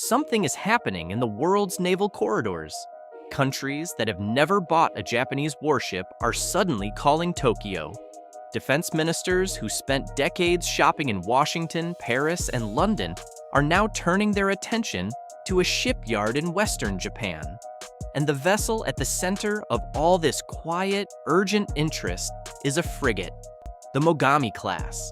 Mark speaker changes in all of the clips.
Speaker 1: something is happening in the world's naval corridors. Countries that have never bought a Japanese warship are suddenly calling Tokyo. Defense ministers who spent decades shopping in Washington, Paris, and London are now turning their attention to a shipyard in Western Japan. And the vessel at the center of all this quiet, urgent interest is a frigate, the Mogami class.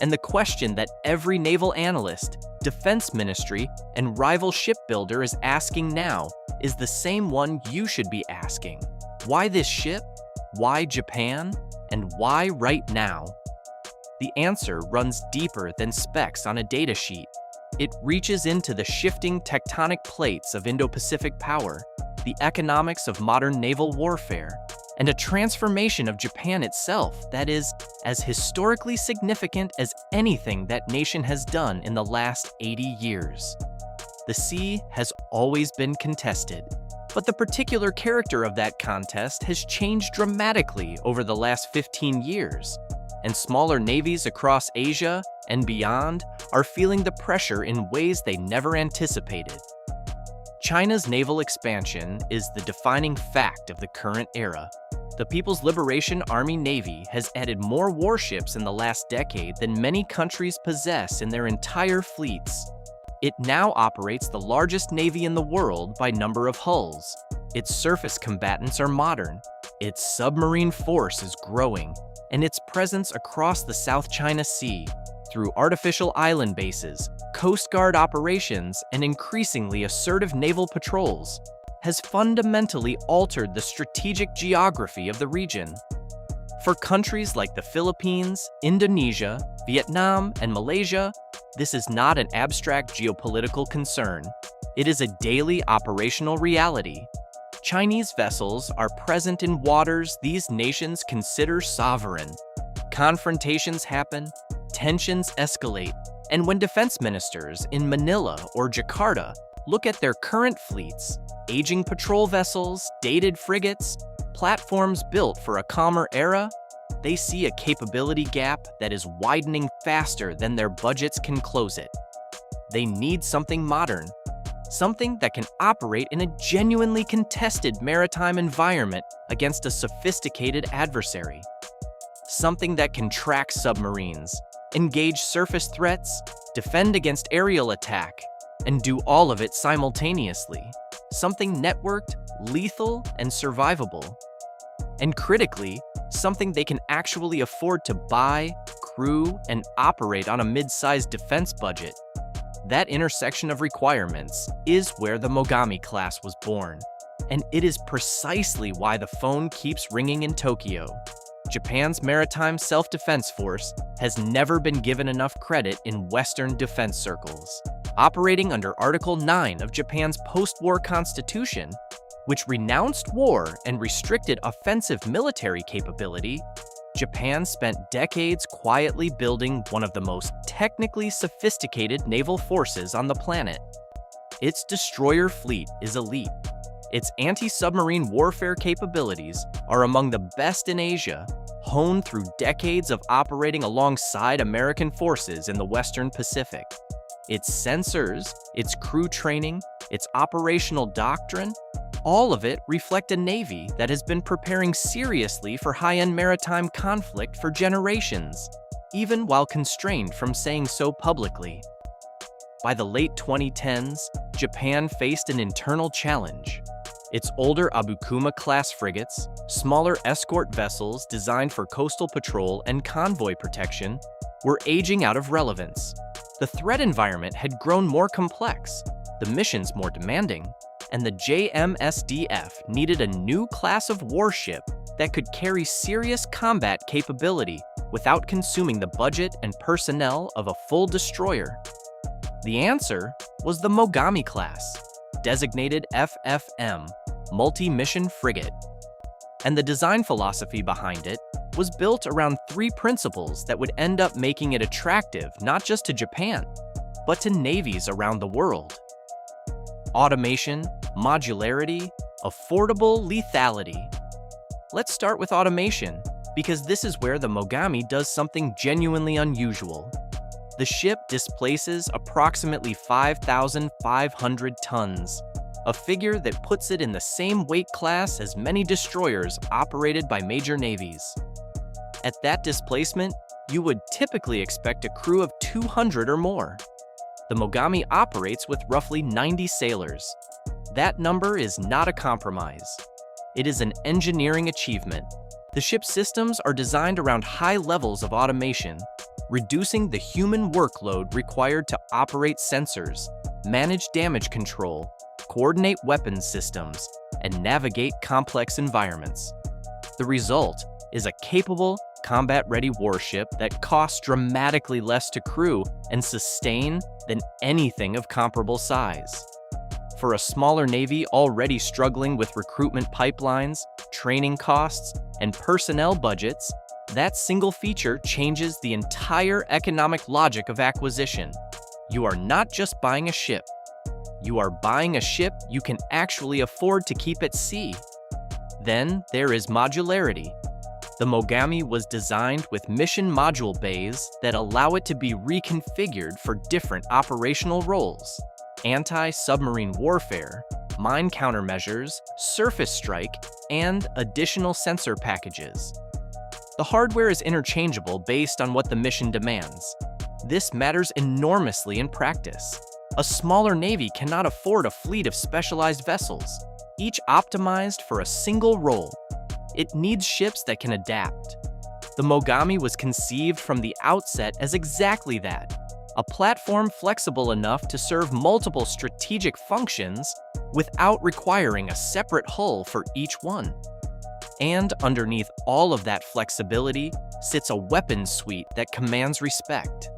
Speaker 1: And the question that every naval analyst, defense ministry, and rival shipbuilder is asking now is the same one you should be asking. Why this ship? Why Japan? And why right now? The answer runs deeper than specs on a datasheet. It reaches into the shifting tectonic plates of Indo-Pacific power, the economics of modern naval warfare, and a transformation of Japan itself that is as historically significant as anything that nation has done in the last 80 years. The sea has always been contested, but the particular character of that contest has changed dramatically over the last 15 years, and smaller navies across Asia and beyond are feeling the pressure in ways they never anticipated. China's naval expansion is the defining fact of the current era. The People's Liberation Army Navy has added more warships in the last decade than many countries possess in their entire fleets. It now operates the largest navy in the world by number of hulls. Its surface combatants are modern, its submarine force is growing, and its presence across the South China Sea, through artificial island bases, Coast Guard operations, and increasingly assertive naval patrols, has fundamentally altered the strategic geography of the region. For countries like the Philippines, Indonesia, Vietnam, and Malaysia, this is not an abstract geopolitical concern. It is a daily operational reality. Chinese vessels are present in waters these nations consider sovereign. Confrontations happen, tensions escalate, and when defense ministers in Manila or Jakarta look at their current fleets, aging patrol vessels, dated frigates, platforms built for a calmer era, they see a capability gap that is widening faster than their budgets can close it. They need something modern, something that can operate in a genuinely contested maritime environment against a sophisticated adversary. Something that can track submarines, engage surface threats, defend against aerial attack, and do all of it simultaneously. Something networked, lethal, and survivable. And critically, something they can actually afford to buy, crew, and operate on a mid-sized defense budget. That intersection of requirements is where the Mogami class was born, and it is precisely why the phone keeps ringing in Tokyo. Japan's maritime self-defense force has never been given enough credit in Western defense circles. Operating under Article 9 of Japan's post-war constitution, which renounced war and restricted offensive military capability, Japan spent decades quietly building one of the most technically sophisticated naval forces on the planet. Its destroyer fleet is elite. Its anti-submarine warfare capabilities are among the best in Asia, honed through decades of operating alongside American forces in the Western Pacific. Its sensors, its crew training, its operational doctrine, all of it reflect a Navy that has been preparing seriously for high-end maritime conflict for generations, even while constrained from saying so publicly. By the late 2010s, Japan faced an internal challenge. Its older Abukuma-class frigates, smaller escort vessels designed for coastal patrol and convoy protection, were aging out of relevance. The threat environment had grown more complex, the missions more demanding, and the JMSDF needed a new class of warship that could carry serious combat capability without consuming the budget and personnel of a full destroyer. The answer was the Mogami class, designated FFM, multi-mission frigate. And the design philosophy behind it was built around three principles that would end up making it attractive not just to Japan, but to navies around the world. Automation, modularity, affordable lethality. Let's start with automation, because this is where the Mogami does something genuinely unusual. The ship displaces approximately 5,500 tons, a figure that puts it in the same weight class as many destroyers operated by major navies. At that displacement, you would typically expect a crew of 200 or more. The Mogami operates with roughly 90 sailors. That number is not a compromise. It is an engineering achievement. The ship's systems are designed around high levels of automation, reducing the human workload required to operate sensors, manage damage control, coordinate weapons systems, and navigate complex environments. The result is a capable, combat-ready warship that costs dramatically less to crew and sustain than anything of comparable size. For a smaller navy already struggling with recruitment pipelines, training costs, and personnel budgets, that single feature changes the entire economic logic of acquisition. You are not just buying a ship. You are buying a ship you can actually afford to keep at sea. Then there is modularity. The Mogami was designed with mission module bays that allow it to be reconfigured for different operational roles: anti-submarine warfare, mine countermeasures, surface strike, and additional sensor packages. The hardware is interchangeable based on what the mission demands. This matters enormously in practice. A smaller navy cannot afford a fleet of specialized vessels, each optimized for a single role. It needs ships that can adapt. The Mogami was conceived from the outset as exactly that, a platform flexible enough to serve multiple strategic functions without requiring a separate hull for each one. And underneath all of that flexibility sits a weapons suite that commands respect.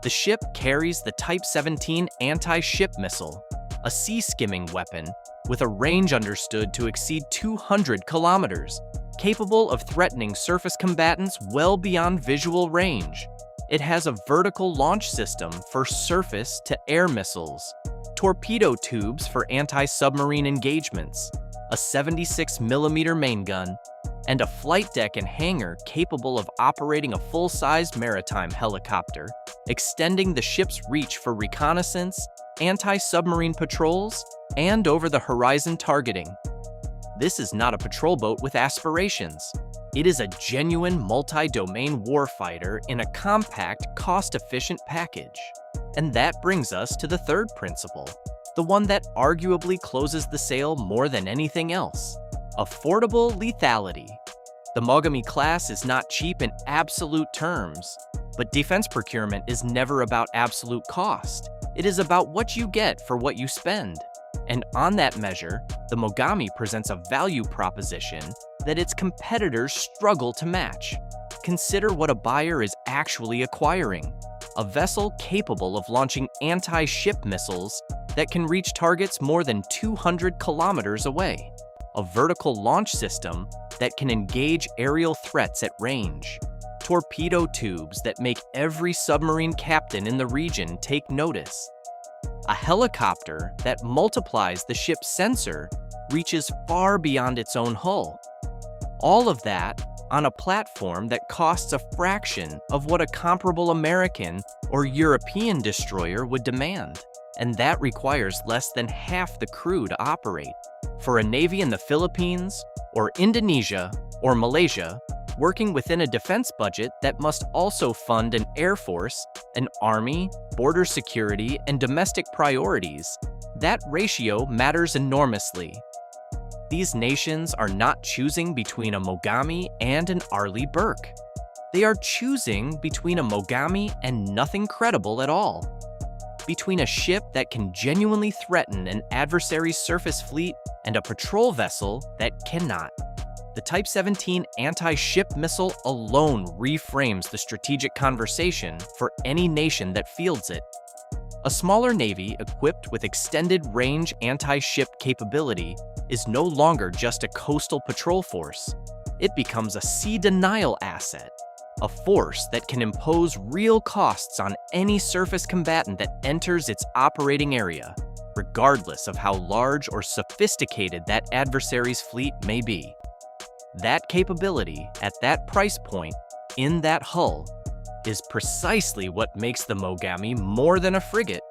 Speaker 1: The ship carries the Type 17 anti-ship missile, a sea-skimming weapon with a range understood to exceed 200 kilometers, capable of threatening surface combatants well beyond visual range. It has a vertical launch system for surface-to-air missiles, torpedo tubes for anti-submarine engagements, a 76mm main gun, and a flight deck and hangar capable of operating a full-sized maritime helicopter, extending the ship's reach for reconnaissance, anti-submarine patrols, and over-the-horizon targeting. This is not a patrol boat with aspirations. It is a genuine multi-domain warfighter in a compact, cost-efficient package. And that brings us to the third principle, the one that arguably closes the sale more than anything else: affordable lethality. The Mogami class is not cheap in absolute terms, but defense procurement is never about absolute cost. It is about what you get for what you spend. And on that measure, the Mogami presents a value proposition that its competitors struggle to match. Consider what a buyer is actually acquiring: a vessel capable of launching anti-ship missiles that can reach targets more than 200 kilometers away, a vertical launch system that can engage aerial threats at range, torpedo tubes that make every submarine captain in the region take notice, a helicopter that multiplies the ship's sensor, reaches far beyond its own hull. All of that on a platform that costs a fraction of what a comparable American or European destroyer would demand. And that requires less than half the crew to operate. For a navy in the Philippines, or Indonesia, or Malaysia, working within a defense budget that must also fund an air force, an army, border security, and domestic priorities, that ratio matters enormously. These nations are not choosing between a Mogami and an Arleigh Burke. They are choosing between a Mogami and nothing credible at all. Between a ship that can genuinely threaten an adversary's surface fleet and a patrol vessel that cannot. The Type 17 anti-ship missile alone reframes the strategic conversation for any nation that fields it. A smaller navy equipped with extended-range anti-ship capability is no longer just a coastal patrol force. It becomes a sea denial asset, a force that can impose real costs on any surface combatant that enters its operating area, regardless of how large or sophisticated that adversary's fleet may be. That capability, at that price point, in that hull, is precisely what makes the Mogami more than a frigate.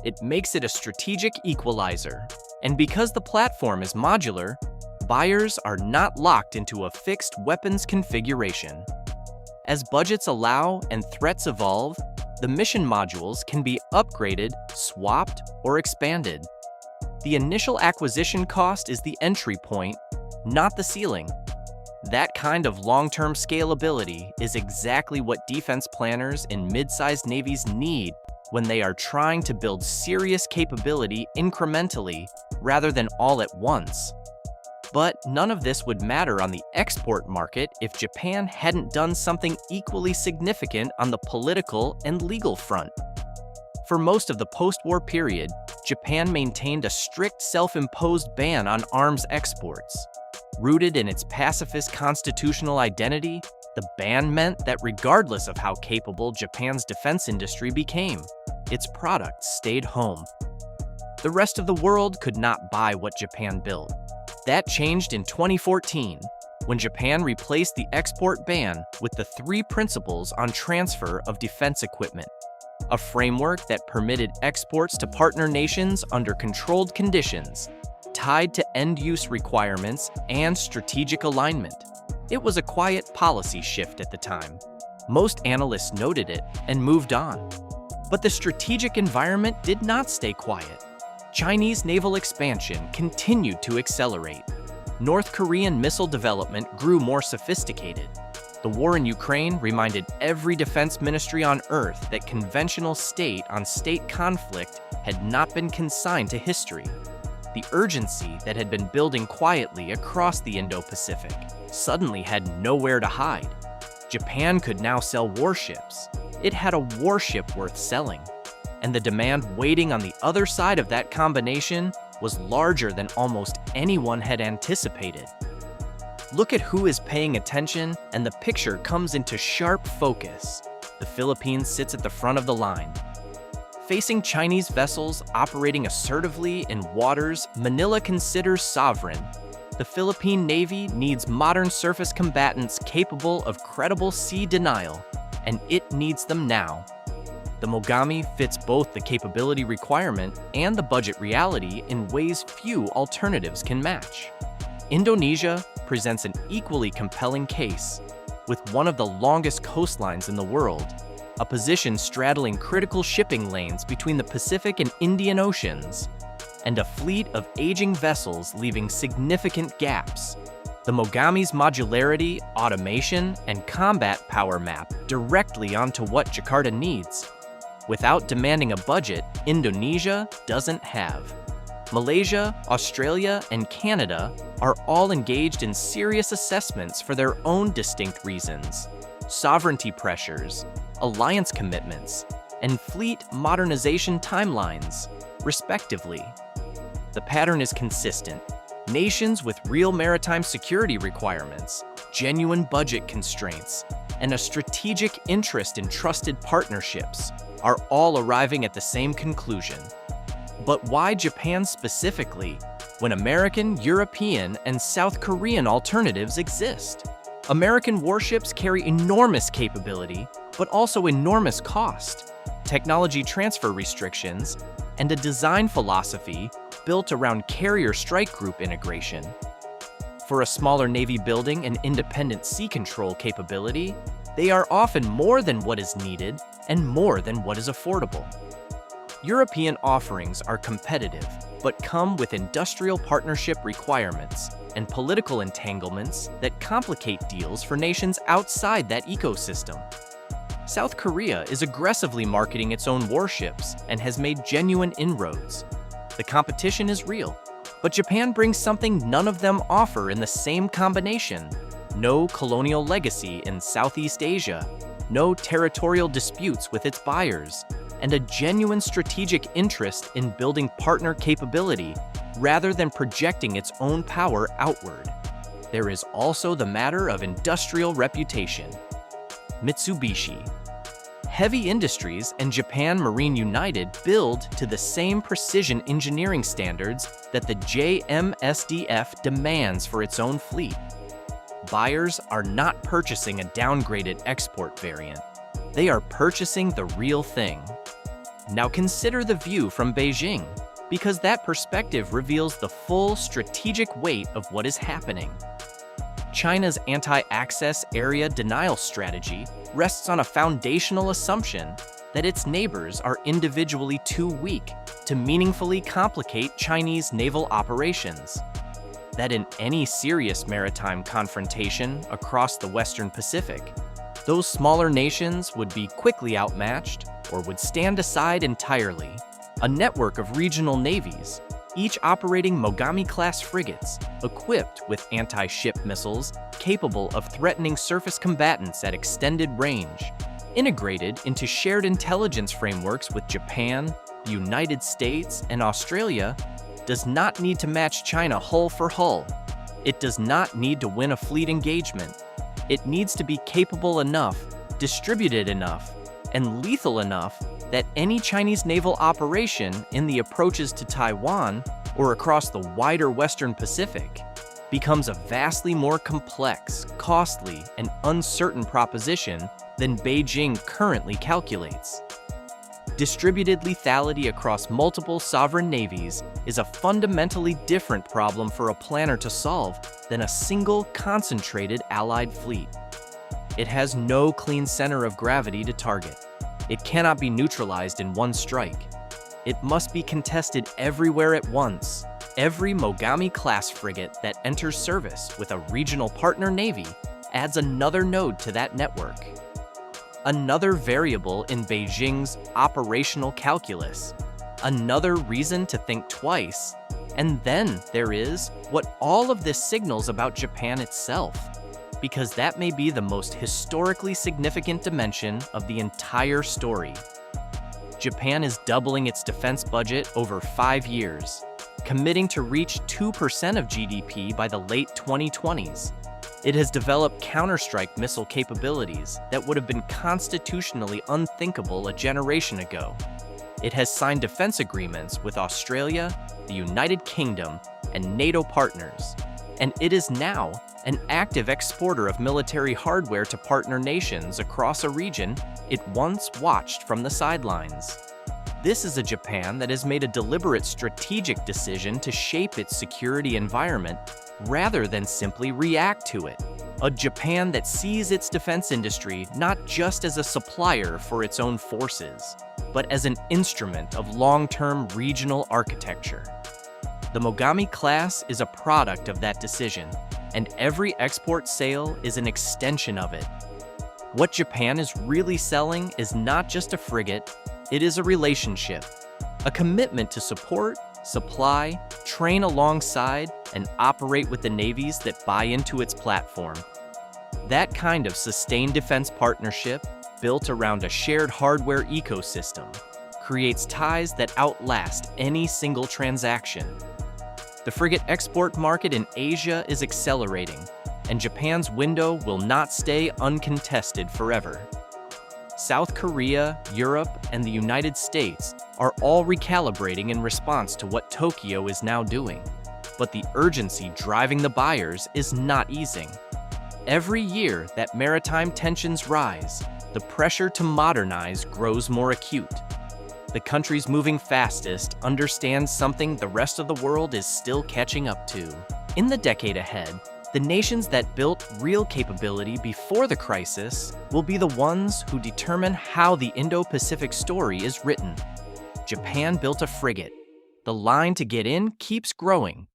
Speaker 1: It makes it a strategic equalizer. And because the platform is modular, buyers are not locked into a fixed weapons configuration. As budgets allow and threats evolve, the mission modules can be upgraded, swapped, or expanded. The initial acquisition cost is the entry point, not the ceiling. That kind of long-term scalability is exactly what defense planners in mid-sized navies need when they are trying to build serious capability incrementally rather than all at once. But none of this would matter on the export market if Japan hadn't done something equally significant on the political and legal front. For most of the post-war period, Japan maintained a strict self-imposed ban on arms exports. Rooted in its pacifist constitutional identity, the ban meant that regardless of how capable Japan's defense industry became, its products stayed home. The rest of the world could not buy what Japan built. That changed in 2014, when Japan replaced the export ban with the 3 principles on transfer of defense equipment, a framework that permitted exports to partner nations under controlled conditions, tied to end-use requirements and strategic alignment. It was a quiet policy shift at the time. Most analysts noted it and moved on. But the strategic environment did not stay quiet. Chinese naval expansion continued to accelerate. North Korean missile development grew more sophisticated. The war in Ukraine reminded every defense ministry on Earth that conventional state-on-state conflict had not been consigned to history. The urgency that had been building quietly across the Indo-Pacific suddenly had nowhere to hide. Japan could now sell warships. It had a warship worth selling. And the demand waiting on the other side of that combination was larger than almost anyone had anticipated. Look at who is paying attention, and the picture comes into sharp focus. The Philippines sits at the front of the line. Facing Chinese vessels operating assertively in waters Manila considers sovereign, the Philippine Navy needs modern surface combatants capable of credible sea denial, and it needs them now. The Mogami fits both the capability requirement and the budget reality in ways few alternatives can match. Indonesia presents an equally compelling case, with one of the longest coastlines in the world, a position straddling critical shipping lanes between the Pacific and Indian Oceans, and a fleet of aging vessels leaving significant gaps. The Mogami's modularity, automation, and combat power map directly onto what Jakarta needs. Without demanding a budget Indonesia doesn't have. Malaysia, Australia, and Canada are all engaged in serious assessments for their own distinct reasons: sovereignty pressures, alliance commitments, and fleet modernization timelines, respectively. The pattern is consistent. Nations with real maritime security requirements, genuine budget constraints, and a strategic interest in trusted partnerships are all arriving at the same conclusion. But why Japan specifically, when American, European, and South Korean alternatives exist? American warships carry enormous capability, but also enormous cost, technology transfer restrictions, and a design philosophy built around carrier strike group integration. For a smaller Navy building an independent sea control capability, they are often more than what is needed and more than what is affordable. European offerings are competitive, but come with industrial partnership requirements and political entanglements that complicate deals for nations outside that ecosystem. South Korea is aggressively marketing its own warships and has made genuine inroads. The competition is real, but Japan brings something none of them offer in the same combination: no colonial legacy in Southeast Asia, no territorial disputes with its buyers, and a genuine strategic interest in building partner capability rather than projecting its own power outward. There is also the matter of industrial reputation. Mitsubishi, Heavy Industries, and Japan Marine United build to the same precision engineering standards that the JMSDF demands for its own fleet. Buyers are not purchasing a downgraded export variant. They are purchasing the real thing. Now consider the view from Beijing, because that perspective reveals the full strategic weight of what is happening. China's anti-access area denial strategy rests on a foundational assumption that its neighbors are individually too weak to meaningfully complicate Chinese naval operations. That in any serious maritime confrontation across the Western Pacific, those smaller nations would be quickly outmatched or would stand aside entirely. A network of regional navies, each operating Mogami-class frigates, equipped with anti-ship missiles capable of threatening surface combatants at extended range, integrated into shared intelligence frameworks with Japan, the United States, and Australia, does not need to match China hull for hull. It does not need to win a fleet engagement. It needs to be capable enough, distributed enough, and lethal enough that any Chinese naval operation in the approaches to Taiwan or across the wider Western Pacific becomes a vastly more complex, costly, and uncertain proposition than Beijing currently calculates. Distributed lethality across multiple sovereign navies is a fundamentally different problem for a planner to solve than a single, concentrated Allied fleet. It has no clean center of gravity to target. It cannot be neutralized in one strike. It must be contested everywhere at once. Every Mogami-class frigate that enters service with a regional partner navy adds another node to that network. Another variable in Beijing's operational calculus. Another reason to think twice. And then there is what all of this signals about Japan itself, because that may be the most historically significant dimension of the entire story. Japan is doubling its defense budget over 5 years, committing to reach 2% of GDP by the late 2020s. It has developed counterstrike missile capabilities that would have been constitutionally unthinkable a generation ago. It has signed defense agreements with Australia, the United Kingdom, and NATO partners. And it is now an active exporter of military hardware to partner nations across a region it once watched from the sidelines. This is a Japan that has made a deliberate strategic decision to shape its security environment rather than simply react to it. A Japan that sees its defense industry not just as a supplier for its own forces, but as an instrument of long-term regional architecture. The Mogami class is a product of that decision, and every export sale is an extension of it. What Japan is really selling is not just a frigate, it is a relationship, a commitment to support, supply, train alongside, and operate with the navies that buy into its platform. That kind of sustained defense partnership, built around a shared hardware ecosystem, creates ties that outlast any single transaction. The frigate export market in Asia is accelerating, and Japan's window will not stay uncontested forever. South Korea, Europe, and the United States are all recalibrating in response to what Tokyo is now doing. But the urgency driving the buyers is not easing. Every year that maritime tensions rise, the pressure to modernize grows more acute. The countries moving fastest understand something the rest of the world is still catching up to. In the decade ahead, the nations that built real capability before the crisis will be the ones who determine how the Indo-Pacific story is written. Japan built a frigate. The line to get in keeps growing.